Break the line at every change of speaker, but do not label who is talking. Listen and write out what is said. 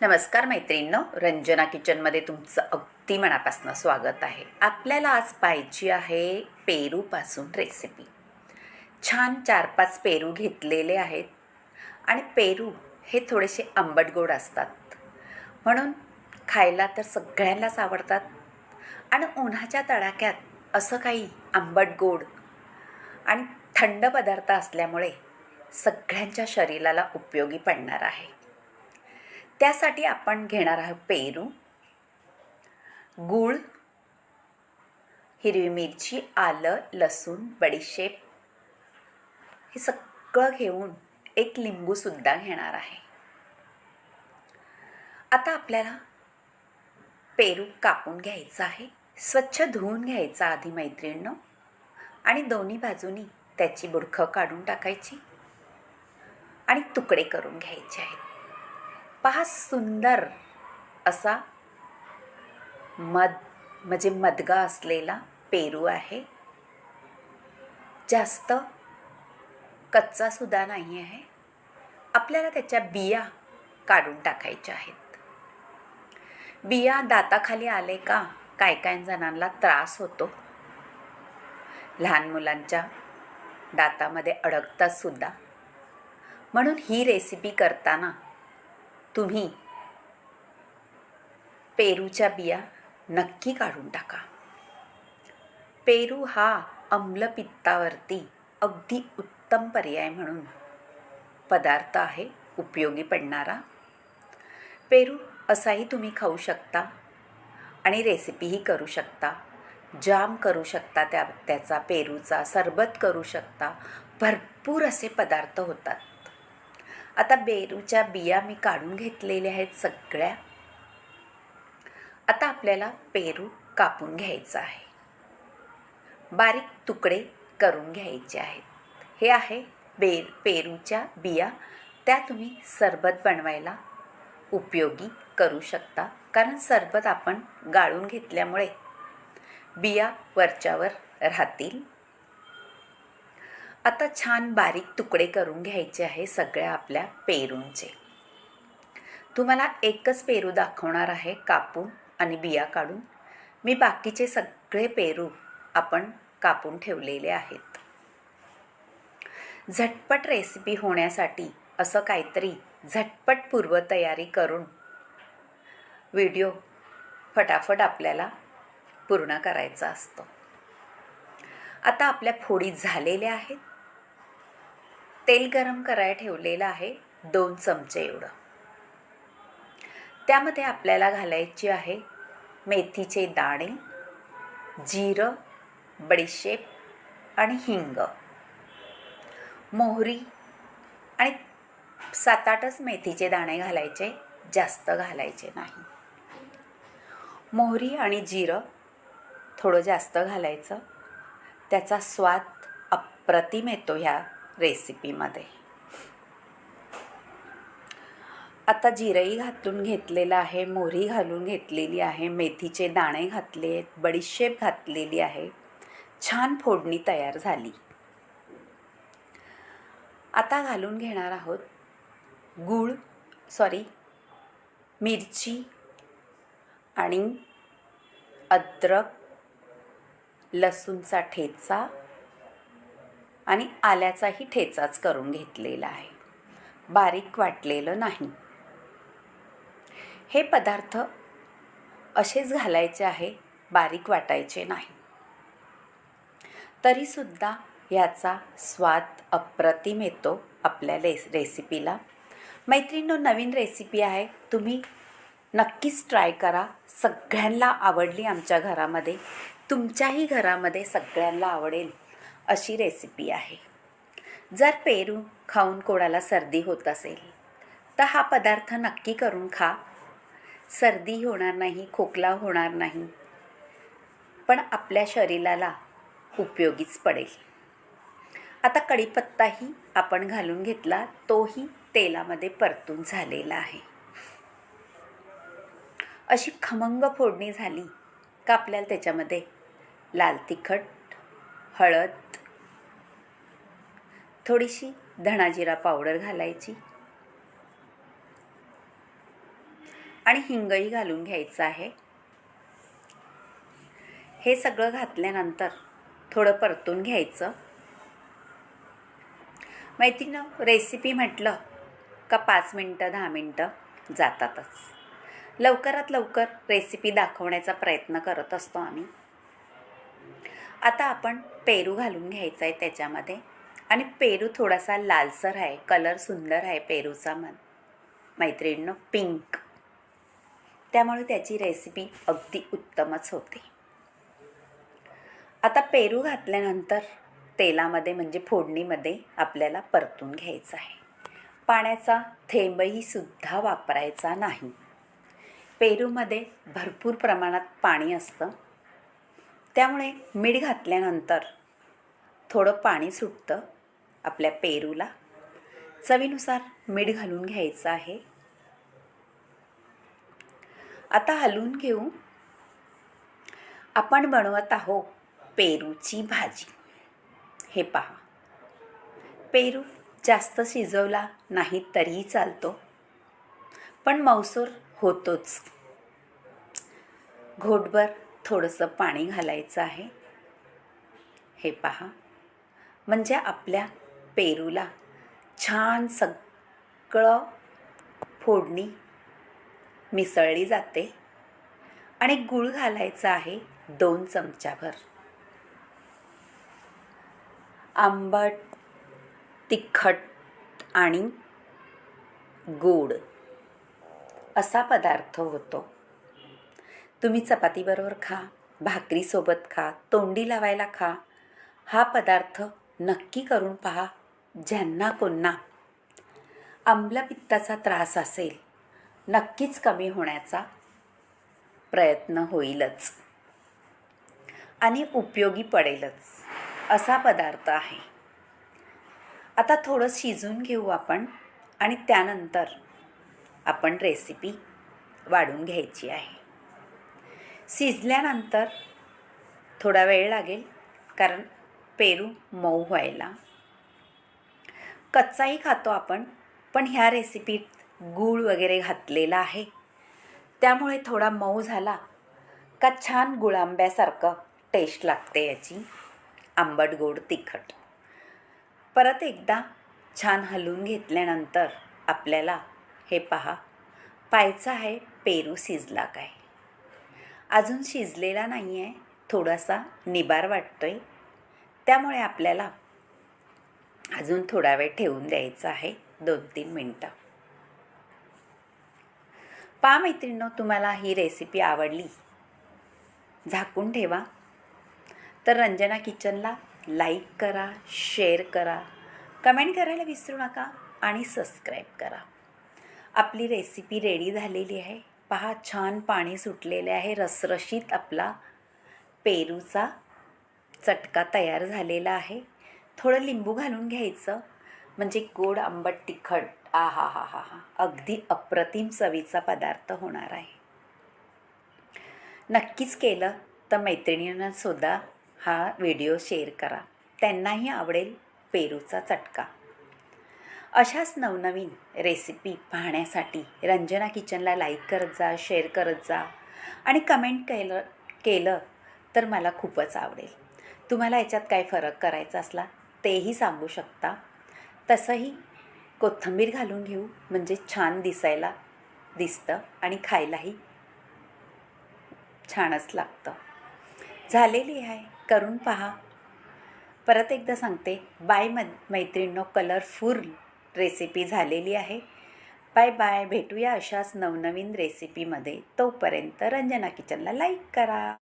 नमस्कार मैत्रिणींनो, रंजना किचनमध्ये तुमचं अगदी मनापासून स्वागत आहे. आपल्याला आज पाहायची आहे पेरूपासून रेसिपी. छान 4-5 पेरू घेतलेले आहेत आणि पेरू हे थोडेसे आंबट गोड असतात, म्हणून खायला तर सगळ्यांनाच आवडतात. आणि उन्हाच्या तडाख्यात असं काही आंबट गोड आणि थंड पदार्थ असल्यामुळे सगळ्यांच्या शरीराला उपयोगी पडणार आहे. त्यासाठी आपण घेणार आहोत पेरू, गूळ, हिरवी मिरची, आलं, लसूण, बडीशेप हे सगळं घेऊन एक लिंबूसुद्धा घेणार आहे. आता आपल्याला पेरू कापून घ्यायचा आहे. स्वच्छ धुवून घ्यायचा आधी मैत्रिणींनो, आणि दोन्ही बाजूनी त्याची बुडखं काढून टाकायची आणि तुकडे करून घ्यायचे आहेत. पहा, सुंदर असा मदगा असलेला पेरू आहे. जास्त कच्चा सुद्धा नाही आहे. आपल्याला त्याच्या बिया काढून टाकायच्या आहेत. बिया दाताखाली आले का काय जणांना त्रास होतो. लहान मुलांच्या दातामध्ये अडकतात सुद्धा. म्हणून ही रेसिपी करताना तुम्ही पेरूच्या बिया नक्की काढून टाका. पेरू हा आम्लपित्तावरती अगदी उत्तम पर्याय म्हणून पदार्थ आहे, उपयोगी पडणारा. पेरू असाही तुम्ही खाऊ शकता आणि रेसिपीही करू शकता. जाम करू शकता, त्याचा पेरूचा सरबत करू शकता. भरपूर असे पदार्थ होतात. आता पेरूच्या बिया मी काढून घेतलेल्या आहेत सगळ्या. आता आपल्याला पेरू कापून घ्यायचा आहे. बारीक तुकडे करून घ्यायचे आहेत. हे आहे पेरूच्या बिया. त्या तुम्ही सरबत बनवायला उपयोगी करू शकता, कारण सरबत आपण गाळून घेतल्यामुळे बिया वरच्यावर राहतील. आता छान बारीक तुकडे करून घ्यायचे आहे सगळ्या आपल्या पेरूंचे. तुम्हाला एकच पेरू दाखवणार आहे कापून आणि बिया काढून. मी बाकीचे सगळे पेरू आपण कापून ठेवलेले आहेत. झटपट रेसिपी होण्यासाठी असं काहीतरी झटपट पूर्वतयारी करून व्हिडिओ फटाफट आपल्याला पूर्ण करायचा असतो. आता आपल्या फोडी झालेल्या आहेत. तेल गरम करायला ठेवलेलं आहे 2 चमचे एवढं. त्यामध्ये आपल्याला घालायची आहे मेथीचे दाणे, जिरं, बडीशेप आणि हिंग, मोहरी आणि 7-8च मेथीचे दाणे घालायचे, जास्त घालायचे नाही. मोहरी आणि जिरं थोडं जास्त घालायचं. त्याचा स्वाद अप्रतिम येतो ह्या रेसिपीमध्ये. आता जिरंही घालून घेतलेलं आहे, मोहरी घालून घेतलेली आहे, मेथीचे दाणे घातले आहेत, बडीशेप घातलेली आहे. छान फोडणी तयार झाली. आता घालून घेणार आहोत मिरची आणि अद्रक, लसूणचा ठेचा आणि आल्याचाही ठेचाच करून घेतलेला आहे, बारीक वाटलेलं नाही. हे पदार्थ असेच घालायचे आहे, बारीक वाटायचे नाही. तरीसुद्धा ह्याचा स्वाद अप्रतिम येतो आपल्या रेसिपीला. मैत्रिणींनो, नवीन रेसिपी आहे, तुम्ही नक्कीच ट्राय करा. सगळ्यांना आवडली आमच्या घरामध्ये, तुमच्याही घरामध्ये सगळ्यांना आवडेल अशी रेसिपी आहे. जर पेरू खाऊन कोणाला सर्दी होत असेल तर हा पदार्थ नक्की करून खा. सर्दी होणार नाही, खोकला होणार नाही, पण आपल्या शरीराला उपयोगीच पडेल. आता कढीपत्ताही आपण घालून घेतला, तोही तेलामध्ये परतून झालेला आहे. अशी खमंग फोडणी झाली का आपल्याला त्याच्यामध्ये लाल तिखट, हळद, थोडीशी धणाजिरा पावडर घालायची आणि हिंगही घालून घ्यायचं आहे. हे सगळं घातल्यानंतर थोडं परतून घ्यायचं. मैत्रिणींनो, रेसिपी म्हटलं का 5 मिनटं 10 मिनटं जातातच. लवकरात लवकर रेसिपी दाखवण्याचा प्रयत्न करत असतो आम्ही. आता आपण पेरू घालून घ्यायचा आहे त्याच्यामध्ये. आणि पेरू थोडासा लालसर आहे, कलर सुंदर आहे पेरूचा मैत्रिणींनो, पिंक. त्यामुळे त्याची रेसिपी अगदी उत्तमच होते. आता पेरू घातल्यानंतर तेलामध्ये म्हणजे फोडणीमध्ये आपल्याला परतून घ्यायचं आहे. पाण्याचा थेंबही सुद्धा वापरायचा नाही. पेरूमध्ये भरपूर प्रमाणात पाणी असतं, त्यामुळे मीठ घातल्यानंतर थोडं पाणी सुटतं आपल्या पेरूला. चवीनुसार मीठ घालून घ्यायचं आहे. आता हलवून घेऊ. आपण बनवत आहोत पेरूची भाजी. हे पहा, पेरू जास्त शिजवला नाही तरीही चालतो, पण मऊसूर होतोच. घोटभर थोडंसं पाणी घालायचं आहे. हे पहा, म्हणजे आपल्या पेरूला छान सगळं फोडणी मिसळली जाते. आणि गूळ घालायचा आहे 2 चमचाभर. आंबट, तिखट आणि गोड असा पदार्थ होतो. तुम्ही चपातीबरोबर खा, भाकरीसोबत खा, तोंडी लावायला खा. हा पदार्थ नक्की करून पहा. ज्यांना कोणा आम्लपित्ताचा त्रास असेल, नक्कीच कमी होण्याचा प्रयत्न होईलच आणि उपयोगी पडेलच असा पदार्थ आहे. आता थोडं शिजून घेऊ आपण आणि त्यानंतर आपण रेसिपी वाढून घ्यायची आहे. शिजल्यानंतर थोडा वेळ लागेल, कारण पेरू मऊ व्हायला. कच्चाही खातो आपण, पण ह्या रेसिपीत गूळ वगैरे घातलेला आहे, त्यामुळे थोडा मऊ झाला का छान गुळांब्यासारखं टेस्ट लागते याची, आंबट गोड तिखट. परत एकदा छान हलवून घेतल्यानंतर आपल्याला हे पहा पाहायचं आहे पेरू शिजला काय. अजून शिजलेला नाही आहे, थोडासा निबार वाटतोय, त्यामुळे आपल्याला अजून थोडा वेळ ठेवून द्यायचा आहे, 2-3 मिनटं. पहा मैत्रिणींनो, तुम्हाला ही रेसिपी आवडली, झाकून ठेवा. तर रंजना किचनला लाईक करा, शेअर करा, कमेंट करायला विसरू नका आणि सबस्क्राईब करा. आपली रेसिपी रेडी झालेली आहे. पहा, छान पाणी सुटलेले आहे. रसरशीत आपला पेरूचा चटका तयार झालेला आहे. थोडं लिंबू घालून घ्यायचं, म्हणजे गोड आंबट तिखट, आहा हा हा हा, अगदी अप्रतिम चवीचा पदार्थ होणार आहे. नक्कीच केलं तर मैत्रिणींना सुद्धा हा व्हिडिओ शेअर करा, त्यांनाही आवडेल पेरूचा चटका. अशाच नवनवीन रेसिपी पाहण्यासाठी रंजना किचनला लाईक करत जा, शेअर करत जा आणि कमेंट केलं तर मला खूपच आवडेल. तुम्हाला याच्यात काय फरक करायचा असला तेही सांगू शकता. तसंही कोथिंबीर घालून घेऊ, म्हणजे छान दिसतं आणि खायलाही छानच लागतं. झालेली आहे, करून पहा. परत एकदा सांगते, बाय मैत्रिणींनो, कलरफुल रेसिपी झालेली आहे. Bye bye. भेटूया अशाच नवनवीन रेसिपीमध्ये. तोपर्यंत रंजना किचनला लाईक करा.